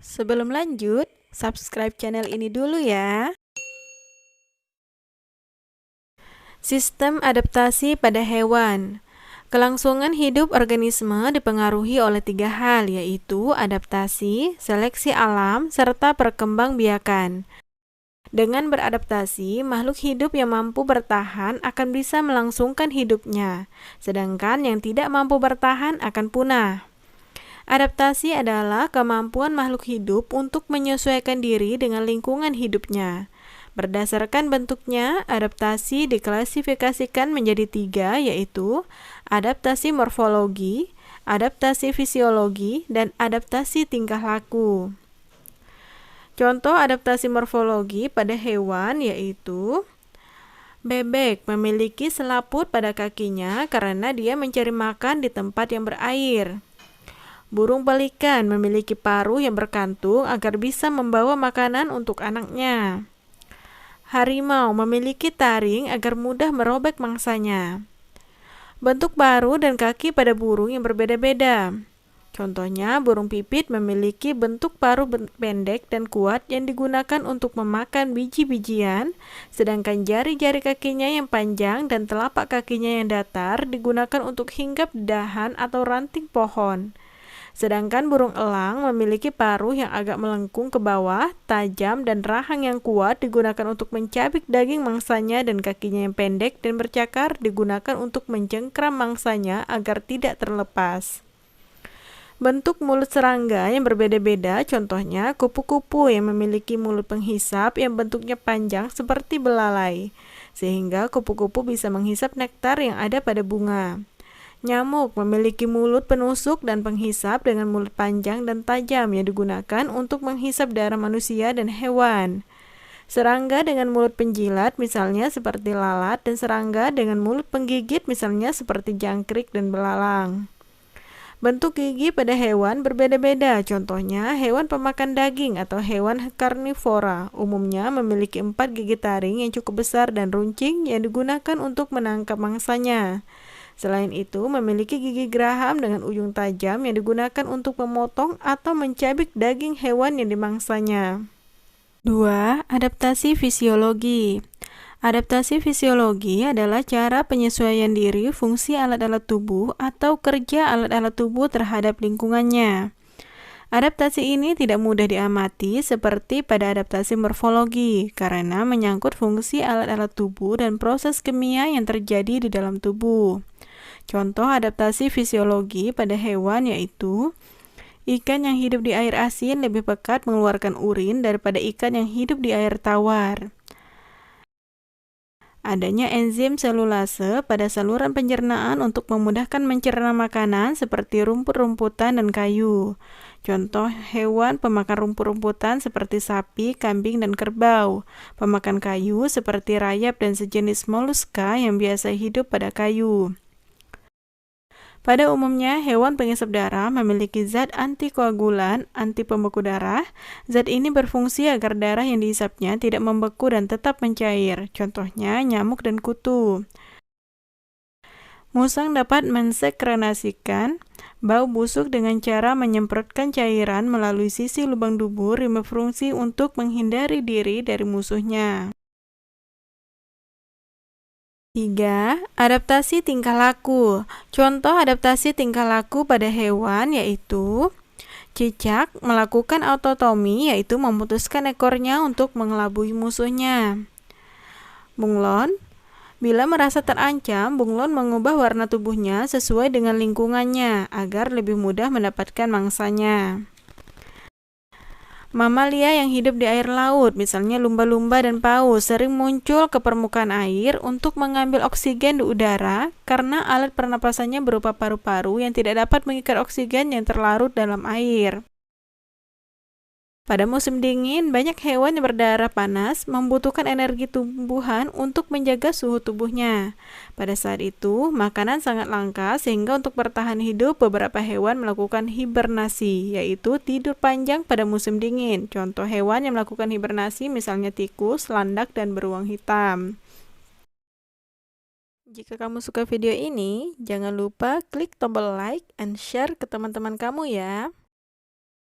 Sebelum lanjut, subscribe channel ini dulu ya. Sistem adaptasi pada hewan. Kelangsungan hidup organisme dipengaruhi oleh 3 hal, yaitu adaptasi, seleksi alam, serta perkembangbiakan. Dengan beradaptasi, makhluk hidup yang mampu bertahan akan bisa melangsungkan hidupnya, sedangkan yang tidak mampu bertahan akan punah. Adaptasi adalah kemampuan makhluk hidup untuk menyesuaikan diri dengan lingkungan hidupnya. Berdasarkan bentuknya, adaptasi diklasifikasikan menjadi 3, yaitu adaptasi morfologi, adaptasi fisiologi, dan adaptasi tingkah laku. Contoh adaptasi morfologi pada hewan yaitu bebek memiliki selaput pada kakinya karena dia mencari makan di tempat yang berair. Burung pelikan memiliki paruh yang berkantung agar bisa membawa makanan untuk anaknya. Harimau memiliki taring agar mudah merobek mangsanya. Bentuk paruh dan kaki pada burung yang berbeda-beda. Contohnya, burung pipit memiliki bentuk paruh pendek dan kuat yang digunakan untuk memakan biji-bijian, sedangkan jari-jari kakinya yang panjang dan telapak kakinya yang datar digunakan untuk hinggap di dahan atau ranting pohon. Sedangkan burung elang memiliki paruh yang agak melengkung ke bawah, tajam dan rahang yang kuat digunakan untuk mencabik daging mangsanya, dan kakinya yang pendek dan bercakar digunakan untuk mencengkram mangsanya agar tidak terlepas. Bentuk mulut serangga yang berbeda-beda, contohnya kupu-kupu yang memiliki mulut penghisap yang bentuknya panjang seperti belalai, sehingga kupu-kupu bisa menghisap nektar yang ada pada bunga. Nyamuk memiliki mulut penusuk dan penghisap dengan mulut panjang dan tajam yang digunakan untuk menghisap darah manusia dan hewan. Serangga dengan mulut penjilat misalnya seperti lalat, dan serangga dengan mulut penggigit misalnya seperti jangkrik dan belalang. Bentuk gigi pada hewan berbeda-beda, contohnya hewan pemakan daging atau hewan karnivora umumnya memiliki 4 gigi taring yang cukup besar dan runcing yang digunakan untuk menangkap mangsanya. Selain itu, memiliki gigi geraham dengan ujung tajam yang digunakan untuk memotong atau mencabik daging hewan yang dimangsanya. 2. Adaptasi fisiologi. Adaptasi fisiologi adalah cara penyesuaian diri fungsi alat-alat tubuh atau kerja alat-alat tubuh terhadap lingkungannya. Adaptasi ini tidak mudah diamati seperti pada adaptasi morfologi karena menyangkut fungsi alat-alat tubuh dan proses kimia yang terjadi di dalam tubuh. Contoh adaptasi fisiologi pada hewan yaitu ikan yang hidup di air asin lebih pekat mengeluarkan urin daripada ikan yang hidup di air tawar. Adanya enzim selulase pada saluran pencernaan untuk memudahkan mencerna makanan seperti rumput-rumputan dan kayu. Contoh hewan pemakan rumput-rumputan seperti sapi, kambing, dan kerbau. Pemakan kayu seperti rayap dan sejenis moluska yang biasa hidup pada kayu. Pada umumnya, hewan pengisap darah memiliki zat antikoagulan, anti pembeku darah. Zat ini berfungsi agar darah yang diisapnya tidak membeku dan tetap mencair. Contohnya, nyamuk dan kutu. Musang dapat mensekrenasikan bau busuk dengan cara menyemprotkan cairan melalui sisi lubang dubur yang berfungsi untuk menghindari diri dari musuhnya. 3. Adaptasi tingkah laku. Contoh adaptasi tingkah laku pada hewan yaitu cicak melakukan autotomi, yaitu memutuskan ekornya untuk mengelabui musuhnya. Bunglon, bila merasa terancam, bunglon mengubah warna tubuhnya sesuai dengan lingkungannya agar lebih mudah mendapatkan mangsanya. Mamalia yang hidup di air laut, misalnya lumba-lumba dan paus, sering muncul ke permukaan air untuk mengambil oksigen di udara karena alat pernapasannya berupa paru-paru yang tidak dapat mengikat oksigen yang terlarut dalam air. Pada musim dingin, banyak hewan yang berdarah panas membutuhkan energi tumbuhan untuk menjaga suhu tubuhnya. Pada saat itu, makanan sangat langka sehingga untuk bertahan hidup beberapa hewan melakukan hibernasi, yaitu tidur panjang pada musim dingin. Contoh hewan yang melakukan hibernasi misalnya tikus, landak, dan beruang hitam. Jika kamu suka video ini, jangan lupa klik tombol like and share ke teman-teman kamu ya.